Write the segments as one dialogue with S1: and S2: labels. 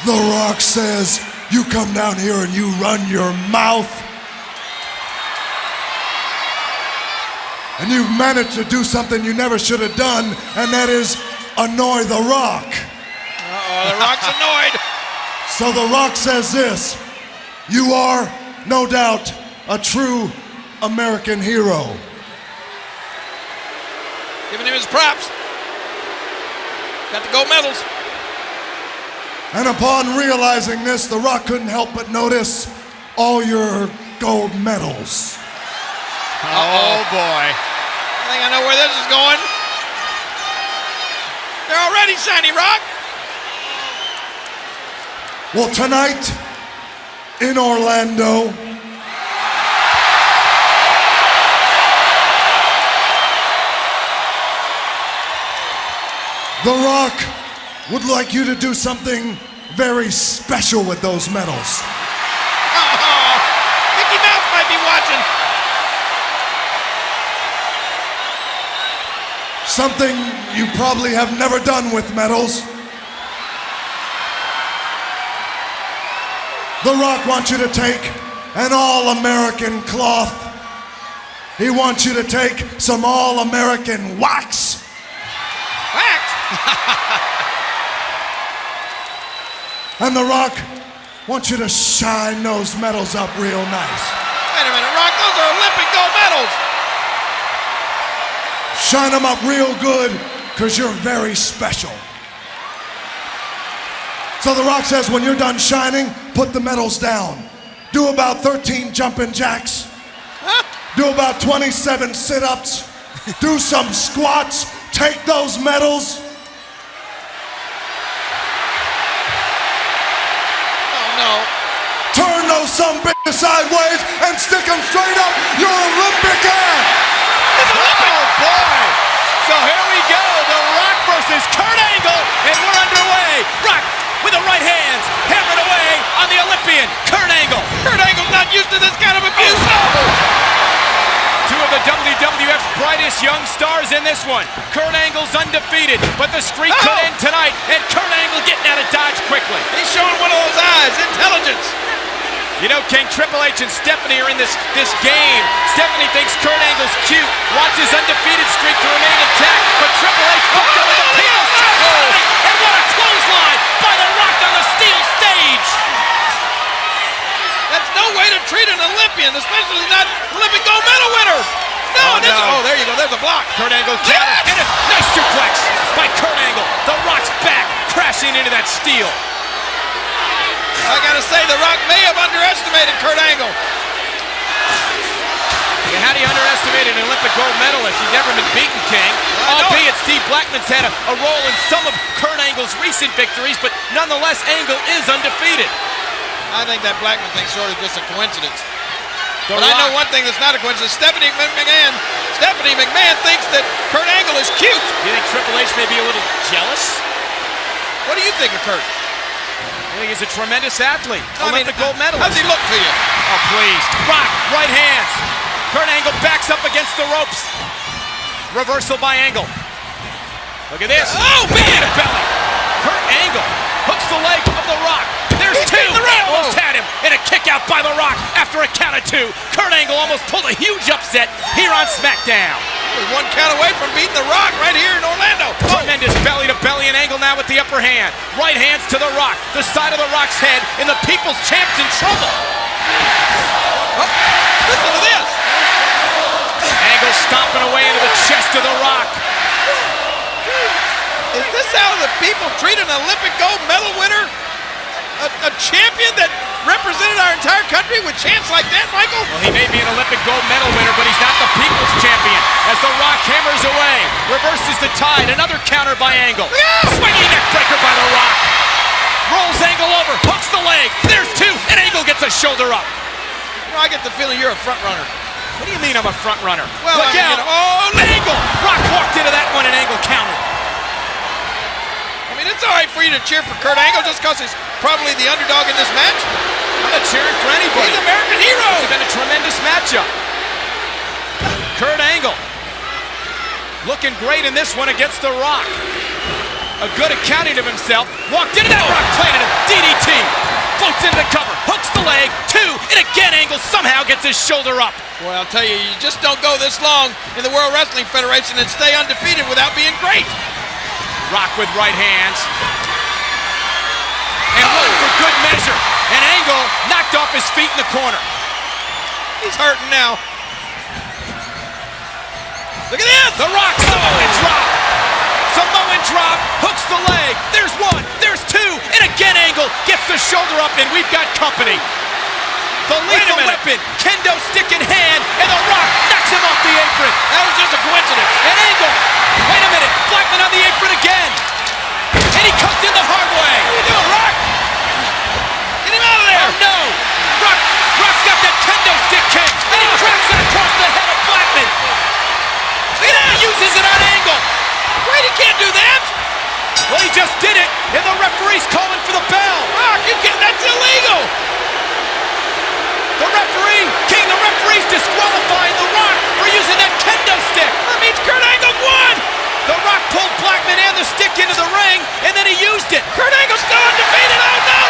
S1: The Rock says, you come down here and you run your mouth. And you've managed to do something you never should have done, and that is annoy The Rock.
S2: Uh-oh, The Rock's annoyed.
S1: So The Rock says this, you are, no doubt, a true American hero.
S2: Giving him his props. Got the gold medals.
S1: And upon realizing this, The Rock couldn't help but notice all your gold medals.
S3: Oh boy.
S2: I think I know where this is going. They're already shiny, Rock.
S1: Well, tonight in Orlando, The Rock would like you to do something very special with those medals.
S2: Oh, Mickey Mouse might be watching.
S1: Something you probably have never done with medals. The Rock wants you to take an all-American cloth. He wants you to take some all-American wax.
S2: Wax?
S1: And The Rock wants you to shine those medals up real nice.
S2: Wait a minute, Rock, those are Olympic gold medals.
S1: Shine them up real good, because you're very special. So The Rock says when you're done shining, put the medals down. Do about 13 jumping jacks. Do about 27 sit-ups. Do some squats. Take those medals.
S2: Oh, no.
S1: Turn those sumbitches sideways and stick them straight up your Olympic ass.
S3: Oh boy! So here we go, The Rock versus Kurt Angle, and we're underway. Rock with the right hands, hammering away on the Olympian, Kurt Angle.
S2: Kurt Angle's not used to this kind of abuse.
S3: Oh. Two of the WWF's brightest young stars in this one. Kurt Angle's undefeated, but the streak could end tonight, and Kurt Angle getting out of Dodge quickly.
S2: He's showing one of those eyes, intelligence.
S3: You know, King, Triple H and Stephanie are in this game. Stephanie thinks Kurt Angle's cute, wants his undefeated streak to remain intact, but Triple H hooked him with a people's chokehold. And what a clothesline by The Rock on the steel stage.
S2: That's no way to treat an Olympian, especially not Olympic gold medal winner. No,
S3: no.
S2: Oh, there you go. There's a block.
S3: Kurt Angle counter, and a nice suplex by Kurt Angle. The Rock's back, crashing into that steel.
S2: I gotta say, The Rock may have underestimated Kurt Angle.
S3: Yeah, how do you underestimate an Olympic gold medalist? He's never been beaten, King. Albeit Steve Blackman's had a role in some of Kurt Angle's recent victories, but nonetheless, Angle is undefeated.
S2: I think that Blackman thing's sort of just a coincidence.
S3: The
S2: But I know
S3: Rock.
S2: one thing that's not a coincidence. Stephanie McMahon thinks that Kurt Angle is cute.
S3: You think Triple H may be a little jealous?
S2: What do you think of Kurt?
S3: I think he's a tremendous athlete. Olympic gold medalist.
S2: How's he look to you?
S3: Oh, please. Rock, right hands. Kurt Angle backs up against the ropes. Reversal by Angle. Look at this.
S2: Oh, man!
S3: Belly. Kurt Angle hooks the leg of The Rock. There's
S2: He's
S3: two.
S2: beating the Rock.
S3: Almost had him. And a kick out by The Rock after a count of two. Kurt Angle almost pulled a huge upset here on Smackdown.
S2: We're one count away from beating The Rock right here in Orlando.
S3: Tremendous belly-to-belly and Angle now with the upper hand. Right hands to The Rock. The side of The Rock's head, and the People's Champ's in trouble.
S2: Oh, listen to this.
S3: Angle stomping away into the chest of The Rock.
S2: Is this how the people treat an Olympic gold medal winner? A champion that represented our entire country with chants like that, Michael?
S3: Well, he may be an Olympic gold medal winner, but he's not the People's Champion. As The Rock hammers away, reverses the tide, another counter by Angle. Swinging neck breaker by The Rock. Rolls Angle over, hooks the leg. There's two, and Angle gets a shoulder up.
S2: You know, I get the feeling you're a front runner.
S3: What do you mean I'm a front runner?
S2: Well,
S3: look
S2: I mean,
S3: out!
S2: you know, oh,
S3: Angle! Rock walked into that one, and Angle countered.
S2: I mean, it's all right for you to cheer for Kurt Angle just because he's probably the underdog in this match.
S3: I'm not cheering for anybody.
S2: He's an American hero.
S3: It's been a tremendous matchup. Kurt Angle looking great in this one against The Rock. A good accounting of himself. Walked into that rock, planted him. DDT. Floats into the cover. Hooks the leg. 2. And again, Angle somehow gets his shoulder up.
S2: Boy, I'll tell you, you just don't go this long in the World Wrestling Federation and stay undefeated without being great.
S3: Rock with right hands. And one for good measure. And Angle knocked off his feet in the corner.
S2: He's hurting now. Look at this!
S3: The Rock, Samoan drop. Samoan drop, hooks the leg. There's 1, there's 2, and again Angle gets the shoulder up, and we've got company. The lethal weapon, kendo stick in hand, and The Rock knocks him off the apron.
S2: That was just a coincidence.
S3: And Angle, wait a minute, Blackman on the apron again. And he comes in the hard way.
S2: What are you doing, Rock? Get him out of there!
S3: Oh no! Rock's got that kendo stick kick, and he cracks it across the head of Blackman.
S2: Look at that!
S3: He uses it on Angle.
S2: Wait, he can't do that!
S3: Well, he just did it, and the referee's calling for the bell.
S2: Rock, you can't, that's illegal!
S3: The referee's disqualifying The Rock for using that kendo stick.
S2: That means Kurt Angle won!
S3: The Rock pulled Blackman and the stick into the ring, and then he used it.
S2: Kurt Angle's still undefeated! Oh no!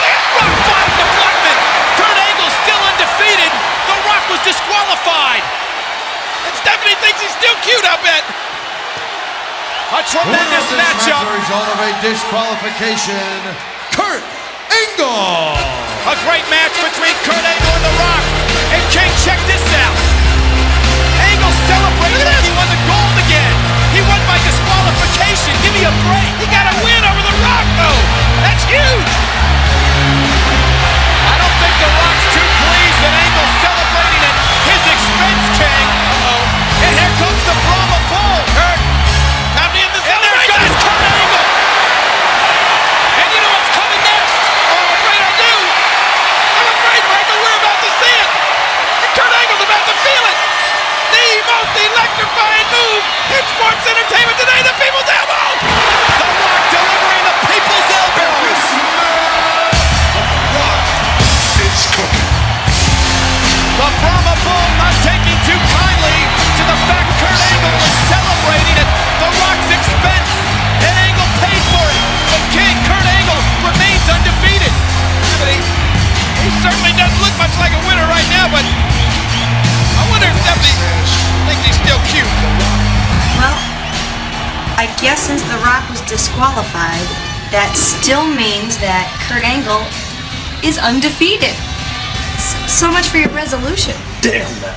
S3: Rock bottom to Blackman. Kurt Angle's still undefeated. The Rock was disqualified.
S2: And Stephanie thinks he's still cute, I bet!
S3: A tremendous matchup.
S4: Result of a disqualification, Kurt Angle.
S3: A great match between Kurt Angle and The Rock. And King, check this out. Angle celebrating like he won the gold again. He won by disqualification. Give me a break.
S2: He got a win over The Rock, though! That's huge!
S3: I don't think The Rock's too pleased that Angle's celebrating at his expense, King. And here comes the Brahma Bull.
S2: Kurt, time to end the
S3: And there goes Kurt Angle. And you know what's coming next?
S2: Oh, I'm afraid I do! I'm afraid, Michael, we're about to see it! And Kurt Angle's about to feel it! The most electrifying move in sports entertainment today, the People's Elbow!
S3: The Rock delivering the People's Elbow.
S1: It's cooking.
S3: The Brahma Bull not taking too kindly to the fact Kurt Angle was celebrating at The Rock's expense. And Angle paid for it. But King, Kurt Angle remains undefeated.
S2: But he certainly doesn't look much like a winner right now, but I wonder if Stephanie thinks he's still cute.
S5: Well, I guess since The Rock was disqualified, that still means that Kurt Angle is undefeated. So much for your resolution.
S4: Damn that.